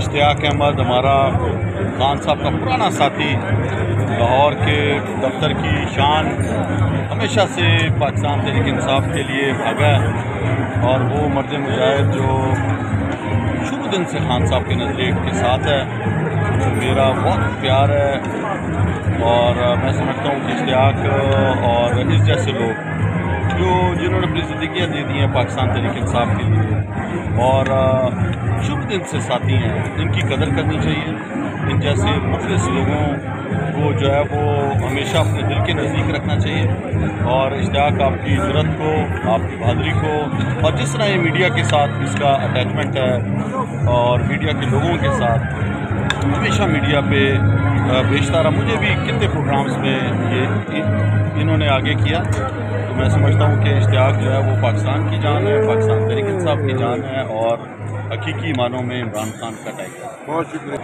इश्तियाक अहमद हमारा खान साहब का पुराना साथी, लाहौर के दफ्तर की शान, हमेशा से पाकिस्तान तहरीक इंसाफ के लिए भागा है और वो मर्द मुजाहिद जो शुरू दिन से खान साहब के नज़रिए के साथ है, तो मेरा बहुत प्यार है। और मैं समझता हूँ कि इश्तियाक और इस जैसे लोग जिन्होंने अपनी ज़िंदगियाँ दे दी हैं पाकिस्तान तहरीक इंसाफ के लिए और शुरू दिन से साथी हैं, इनकी कदर करनी चाहिए। इन जैसे मुखलिस लोगों को जो है वो हमेशा अपने दिल के नज़दीक रखना चाहिए। और इश्तियाक आपकी जुर्रत को, आपकी बहादुरी को, और जिस तरह ये मीडिया के साथ इसका अटैचमेंट है और मीडिया के लोगों के साथ हमेशा मीडिया पे बेचता रहा, मुझे भी कितने प्रोग्राम्स में ये इन्होंने आगे किया। तो मैं समझता हूँ कि इश्तियाक जो है वो पाकिस्तान की जान है, पाकिस्तान तहरीक इंसाफ की जान है और हकीकी मानों में इमरान खान का टाइगर। बहुत शुक्रिया।